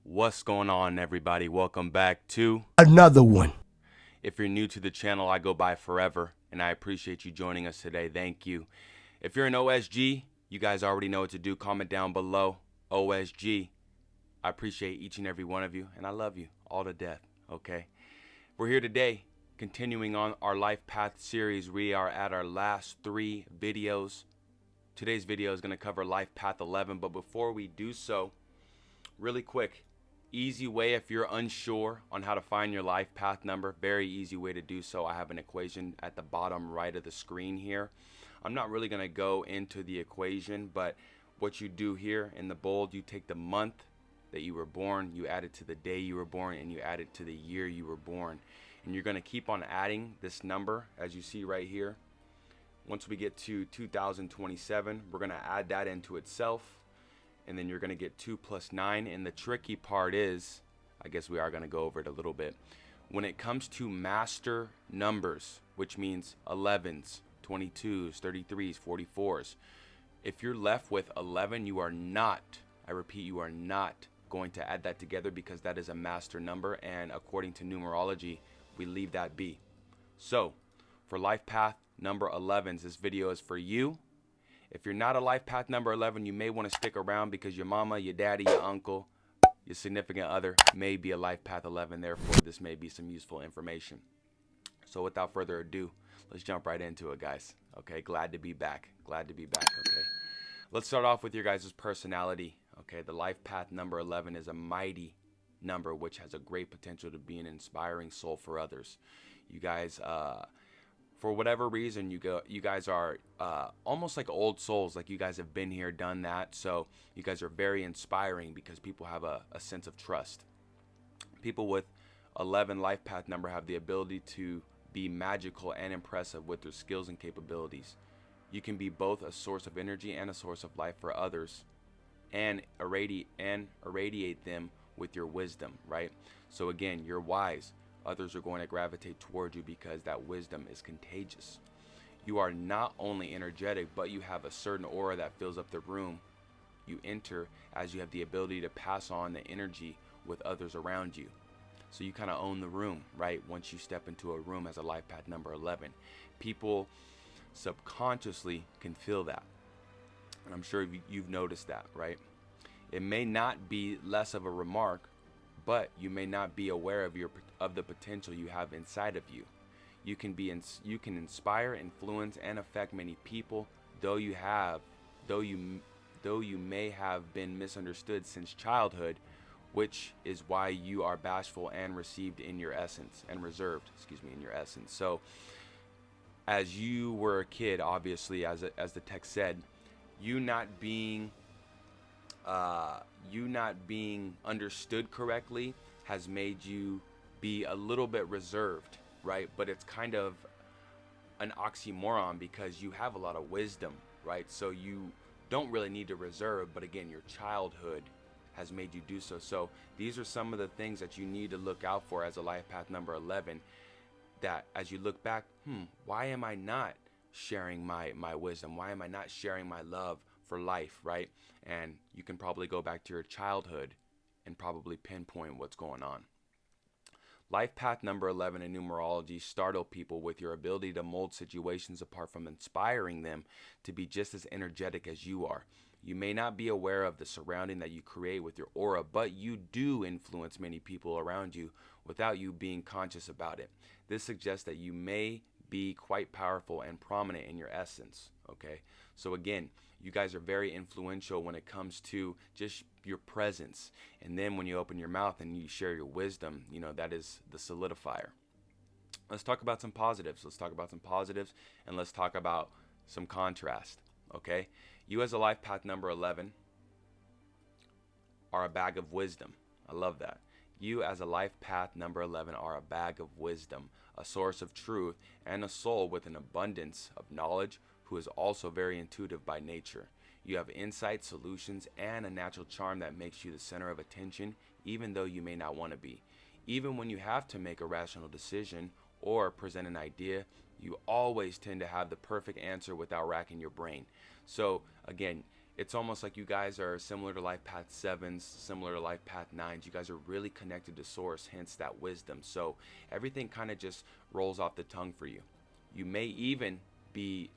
What's going on, everybody? Welcome back to Another one. If you're new to the channel, I go by Forever, and I appreciate you joining us today. Thank you. If you're an OSG, you guys already know what to do. Comment down below, OSG. I appreciate each and every one of you, and I love you all to death, okay? We're here today, continuing on our Life Path series. We are at our last 3 videos. Today's video is going to cover Life Path 11, but before we do so, really quick, easy way if you're unsure on how to find your life path number, very easy way to do so. I have an equation at the bottom right of the screen here. I'm not really going to go into the equation, but what you do here in the bold, you take the month that you were born, you add it to the day you were born, and you add it to the year you were born. And you're going to keep on adding this number as you see right here. Once we get to 2027, we're going to add that into itself. And then you're going to get 2 plus 9. And the tricky part is, I guess we are going to go over it a little bit. When it comes to master numbers, which means 11s, 22s, 33s, 44s, if you're left with 11, you are not, I repeat, you are not going to add that together because that is a master number. And according to numerology, we leave that be. So for life path number 11s, this video is for you. If you're not a life path number 11, you may want to stick around because your mama, your daddy, your uncle, your significant other may be a life path 11. Therefore, this may be some useful information. So without further ado, let's jump right into it, guys. Okay, glad to be back. Glad to be back, okay. Let's start off with your guys' personality. Okay, the life path number 11 is a mighty number which has a great potential to be an inspiring soul for others. You guys, for whatever reason, you guys are almost like old souls, like you guys have been here, done that. So you guys are very inspiring because people have a sense of trust. People with 11 life path number have the ability to be magical and impressive with their skills and capabilities. You can be both a source of energy and a source of life for others, and irradiate them with your wisdom, right? So again, you're wise. Others are going to gravitate toward you because that wisdom is contagious. You are not only energetic, but you have a certain aura that fills up the room you enter, as you have the ability to pass on the energy with others around you. So you kind of own the room, right? Once you step into a room as a life path number 11, people subconsciously can feel that. And I'm sure you've noticed that, right? It may not be less of a remark, but you may not be aware of the potential you have inside of you. You can inspire, influence, and affect many people, though you may have been misunderstood since childhood, which is why you are bashful and reserved in your essence. So as you were a kid, obviously, as the text said, you not being understood correctly has made you be a little bit reserved, right? But it's kind of an oxymoron because you have a lot of wisdom, right? So you don't really need to reserve, but again, your childhood has made you do so. So these are some of the things that you need to look out for as a life path number 11, that as you look back, why am I not sharing my wisdom? Why am I not sharing my love for life, right? And you can probably go back to your childhood and probably pinpoint what's going on. Life path number 11 in numerology startle people with your ability to mold situations apart from inspiring them to be just as energetic as you are. You may not be aware of the surrounding that you create with your aura, but you do influence many people around you without you being conscious about it. This suggests that you may be quite powerful and prominent in your essence, okay? So again, you guys are very influential when it comes to just your presence. And then when you open your mouth and you share your wisdom, that is the solidifier. Let's talk about some positives. And let's talk about some contrast, okay? You as a life path number 11 are a bag of wisdom. I love that. You as a life path number 11 are a bag of wisdom, a source of truth, and a soul with an abundance of knowledge, who is also very intuitive by nature. You have insight, solutions, and a natural charm that makes you the center of attention, even though you may not want to be. Even when you have to make a rational decision or present an idea, you always tend to have the perfect answer without racking your brain. So again, it's almost like you guys are similar to life path 7s, similar to life path 9s. You guys are really connected to source, hence that wisdom. So everything kind of just rolls off the tongue for you. You may even be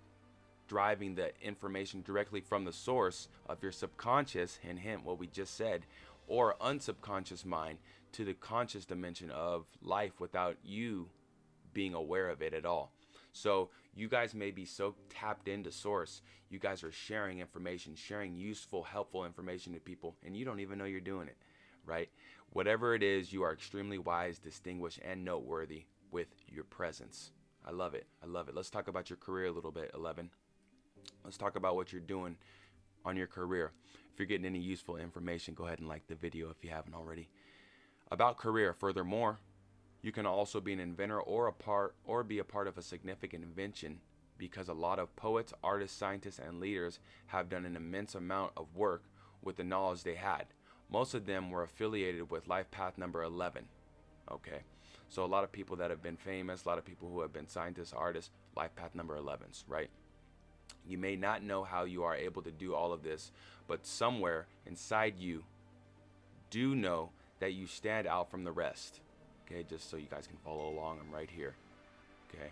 driving the information directly from the source of your subconscious, hint, what we just said, or unsubconscious mind to the conscious dimension of life without you being aware of it at all. So you guys may be so tapped into source, you guys are sharing information, sharing useful, helpful information to people, and you don't even know you're doing it, right? Whatever it is, you are extremely wise, distinguished, and noteworthy with your presence. I love it. I love it. Let's talk about your career a little bit, 11. Let's talk about what you're doing on your career. If you're getting any useful information, go ahead and like the video if you haven't already. About career, furthermore, you can also be an inventor or be a part of a significant invention, because a lot of poets, artists, scientists, and leaders have done an immense amount of work with the knowledge they had. Most of them were affiliated with life path number 11. Okay, so a lot of people that have been famous, a lot of people who have been scientists, artists, life path number 11s, right? You may not know how you are able to do all of this, but somewhere inside you do know that you stand out from the rest. Okay, just so you guys can follow along, I'm right here. Okay,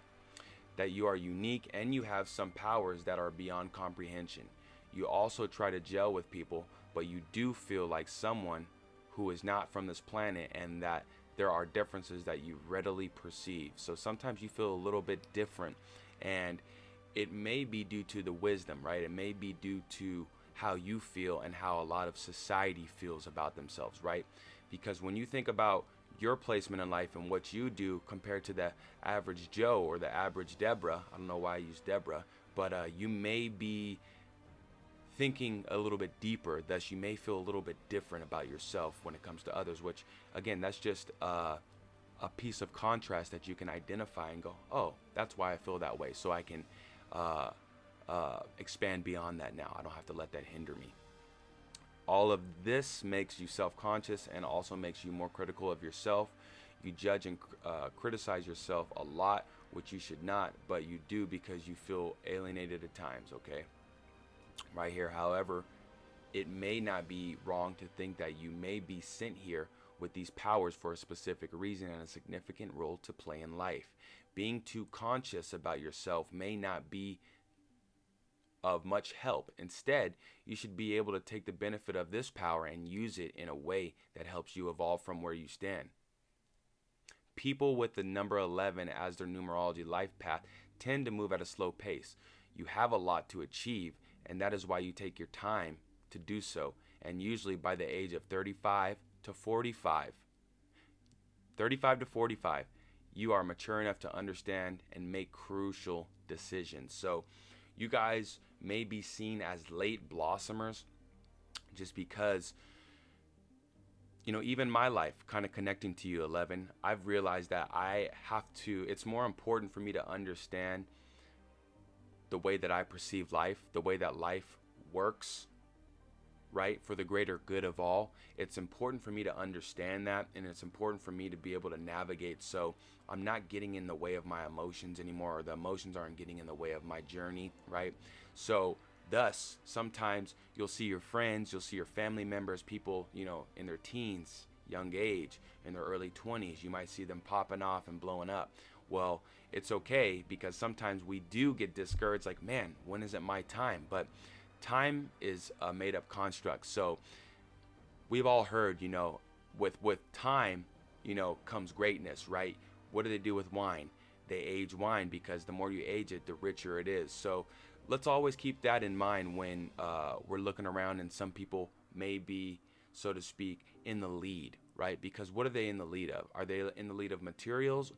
that you are unique and you have some powers that are beyond comprehension. You also try to gel with people, but you do feel like someone who is not from this planet, and that there are differences that you readily perceive. So sometimes you feel a little bit different, and it may be due to the wisdom, right? It may be due to how you feel and how a lot of society feels about themselves, right? Because when you think about your placement in life and what you do compared to the average Joe or the average Deborah, I don't know why I use Deborah, but you may be thinking a little bit deeper, thus you may feel a little bit different about yourself when it comes to others, which again, that's just a piece of contrast that you can identify and go, oh, that's why I feel that way. So I can expand beyond that now. I don't have to let that hinder me. All of this makes you self-conscious and also makes you more critical of yourself. You judge and criticize yourself a lot, which you should not, but you do because you feel alienated at times, okay? Right here, however, it may not be wrong to think that you may be sent here with these powers for a specific reason and a significant role to play in life. Being too conscious about yourself may not be of much help. Instead, you should be able to take the benefit of this power and use it in a way that helps you evolve from where you stand. People with the number 11 as their numerology life path tend to move at a slow pace. You have a lot to achieve, and that is why you take your time to do so. And usually by the age of 35 to 45, you are mature enough to understand and make crucial decisions. So you guys may be seen as late blossomers just because, you know, even my life, kind of connecting to you, 11, I've realized that it's more important for me to understand the way that I perceive life, the way that life works, right, for the greater good of all. It's important for me to understand that, and it's important for me to be able to navigate so I'm not getting in the way of my emotions anymore, or the emotions aren't getting in the way of my journey, right? So thus, sometimes you'll see your friends, you'll see your family members, people, you know, in their teens, young age, in their early 20s, you might see them popping off and blowing up. Well, it's okay, because sometimes we do get discouraged, like, man, when is it my time? But time is a made-up construct. So we've all heard, you know, with time, you know, comes greatness, right? What do they do with wine? They age wine, because the more you age it, the richer it is. So let's always keep that in mind when we're looking around and some people may be, so to speak, in the lead, right? Because what are they in the lead of? Are they in the lead of materials?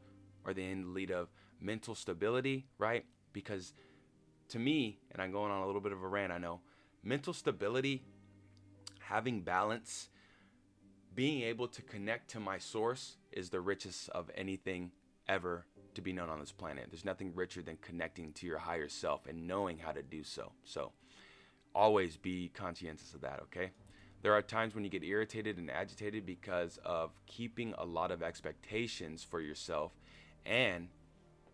Are they in the lead of mental stability, right? Because to me, and I'm going on a little bit of a rant, I know, mental stability, having balance, being able to connect to my source is the richest of anything ever to be known on this planet. There's nothing richer than connecting to your higher self and knowing how to do so. So always be conscientious of that, okay? There are times when you get irritated and agitated because of keeping a lot of expectations for yourself, and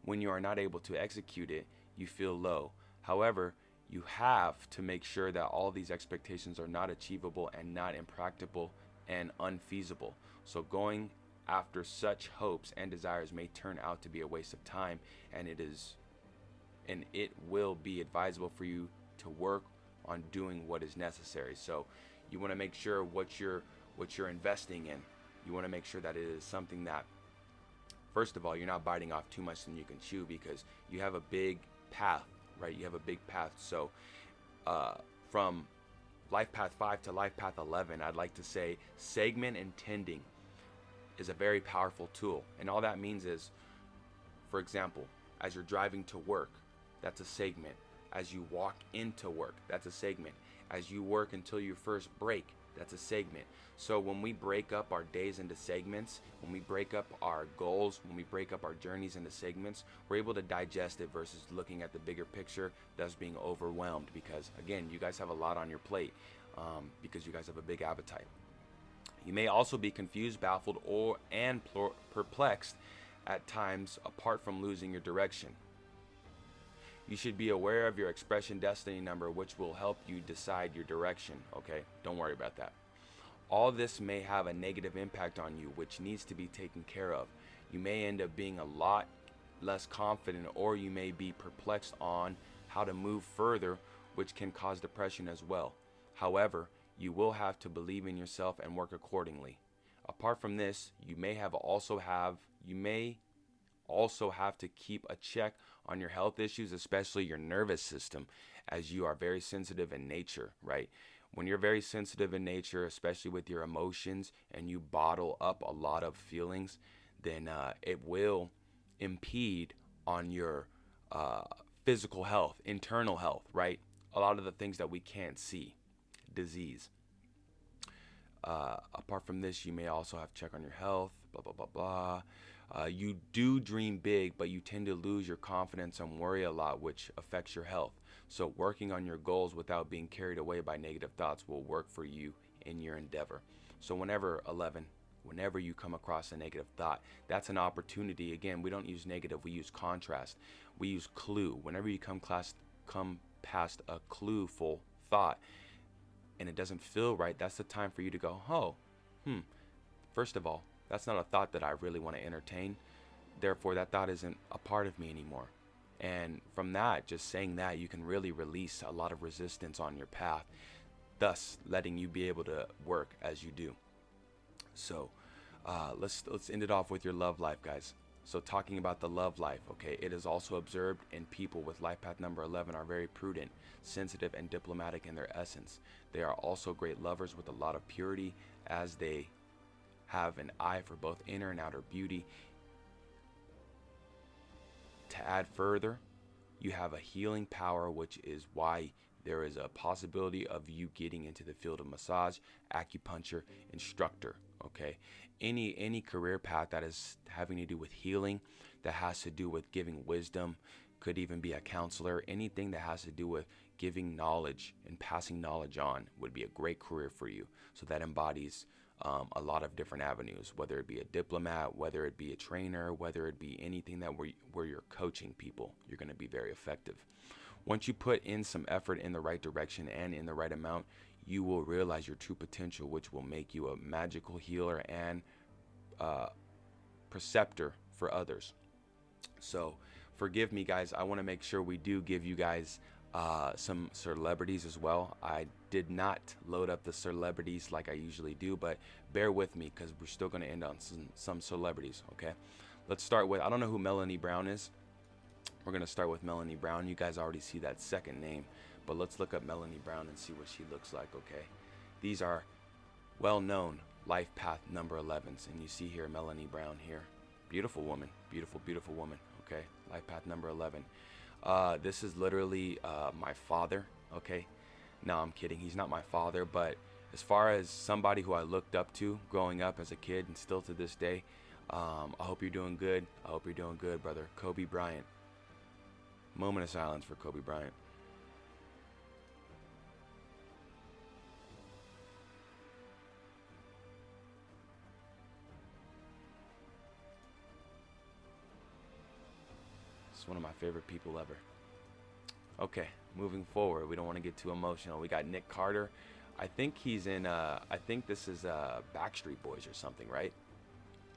when you are not able to execute it, you feel low. However, you have to make sure that all these expectations are not achievable and not impractical and unfeasible. So going after such hopes and desires may turn out to be a waste of time, and it will be advisable for you to work on doing what is necessary. So you want to make sure what you're investing in, you want to make sure that it is something that, first of all, you're not biting off too much than you can chew, because you have a big path, right? You have a big path. So from life path 5 to life path 11, I'd like to say segment intending is a very powerful tool. And all that means is, for example, as you're driving to work, that's a segment. As you walk into work, that's a segment. As you work until your first break, that's a segment. So when we break up our days into segments, when we break up our goals, when we break up our journeys into segments, we're able to digest it versus looking at the bigger picture, thus being overwhelmed. Because again, you guys have a lot on your plate, because you guys have a big appetite. You may also be confused, baffled, and perplexed at times, apart from losing your direction. You should be aware of your expression destiny number, which will help you decide your direction. Okay, don't worry about that. All this may have a negative impact on you, which needs to be taken care of. You may end up being a lot less confident, or you may be perplexed on how to move further, which can cause depression as well. However, you will have to believe in yourself and work accordingly. Apart from this, you may also have to keep a check on your health issues, especially your nervous system, as you are very sensitive in nature, right? When you're very sensitive in nature, especially with your emotions, and you bottle up a lot of feelings, then it will impede on your physical health, internal health, right? A lot of the things that we can't see, disease. Apart from this, you may also have to check on your health, blah, blah, blah, blah. You do dream big, but you tend to lose your confidence and worry a lot, which affects your health. So working on your goals without being carried away by negative thoughts will work for you in your endeavor. So whenever you come across a negative thought, that's an opportunity. Again, we don't use negative, we use contrast. We use clue. Whenever you come past a clueful thought and it doesn't feel right, that's the time for you to go, first of all, that's not a thought that I really want to entertain. Therefore, that thought isn't a part of me anymore. And from that, just saying that, you can really release a lot of resistance on your path, thus letting you be able to work as you do. So let's end it off with your love life, guys. So talking about the love life, okay, it is also observed in people with life path number 11 are very prudent, sensitive, and diplomatic in their essence. They are also great lovers with a lot of purity, as they have an eye for both inner and outer beauty. To add further, you have a healing power, which is why there is a possibility of you getting into the field of massage, acupuncture, instructor, okay? Any career path that is having to do with healing, that has to do with giving wisdom, could even be a counselor. Anything that has to do with giving knowledge and passing knowledge on would be a great career for you. So that embodies a lot of different avenues, whether it be a diplomat, whether it be a trainer, whether it be anything that where you're coaching people, you're going to be very effective. Once you put in some effort in the right direction and in the right amount, you will realize your true potential, which will make you a magical healer and preceptor for others. So forgive me, guys. I want to make sure we do give you guys some celebrities as well. I did not load up the celebrities like I usually do, but bear with me because we're still going to end on some celebrities, okay? Let's start with, I don't know who Melanie Brown is. We're going to start with Melanie Brown. You guys already see that second name, but let's look up Melanie Brown and see what she looks like, okay? These are well-known life path number 11s, and you see here Melanie Brown here. Beautiful woman, beautiful, beautiful woman, okay? Life path number 11. This is literally my father, okay? No, I'm kidding. He's not my father, but as far as somebody who I looked up to growing up as a kid and still to this day, I hope you're doing good. I hope you're doing good, brother. Kobe Bryant. Moment of silence for Kobe Bryant. It's one of my favorite people ever. Okay, moving forward. We don't want to get too emotional. We got Nick Carter. I think he's in, I think this is Backstreet Boys or something, right?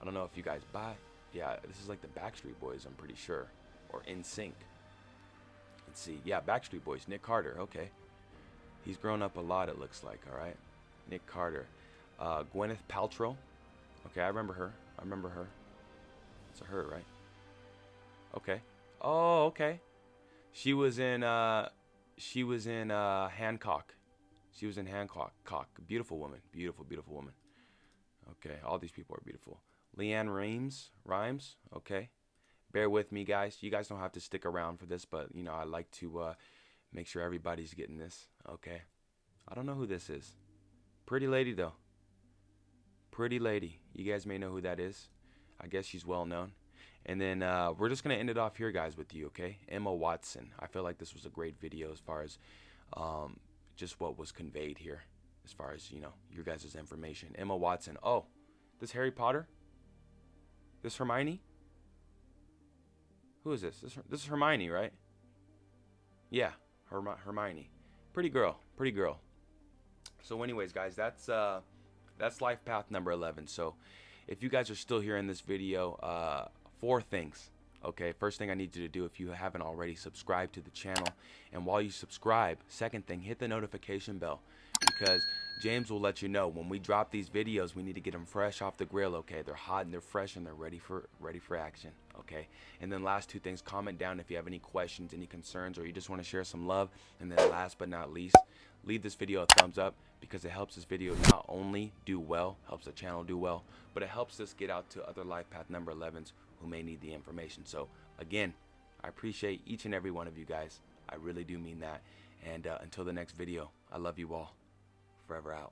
I don't know if you guys buy. Yeah, this is like the Backstreet Boys, I'm pretty sure. Or In Sync. Let's see. Yeah, Backstreet Boys. Nick Carter. Okay. He's grown up a lot, it looks like. All right. Nick Carter. Gwyneth Paltrow. Okay, I remember her. I remember her. It's a her, right? Okay. Oh, okay. She was in Hancock. She was in Hancock. Beautiful woman. Beautiful, beautiful woman. Okay, all these people are beautiful. Leanne Rhymes. Okay. Bear with me, guys. You guys don't have to stick around for this, but you know, I like to make sure everybody's getting this. Okay. I don't know who this is. Pretty lady though. Pretty lady. You guys may know who that is. I guess she's well known. And then we're just going to end it off here, guys, with you, okay? Emma Watson. I feel like this was a great video as far as just what was conveyed here, as far as, you know, your guys' information. Emma Watson. Oh, this Harry Potter? This Hermione? Who is this? This is Hermione, right? Yeah, Hermione. Pretty girl. Pretty girl. So anyways, guys, that's life path number 11. So if you guys are still here in this video, 4 things. Okay, first thing I need you to do, if you haven't already, subscribe to the channel. And while you subscribe, second thing, hit the notification bell, because James will let you know when we drop these videos. We need to get them fresh off the grill. Okay, they're hot and they're fresh and they're ready for action. Okay, and then last 2 things, comment down if you have any questions, any concerns, or you just want to share some love. And then last but not least, leave this video a thumbs up, because it helps this video not only do well, helps the channel do well, but it helps us get out to other life path number 11s who may need the information. So again, I appreciate each and every one of you guys. I really do mean that. And until the next video, I love you all. Forever out.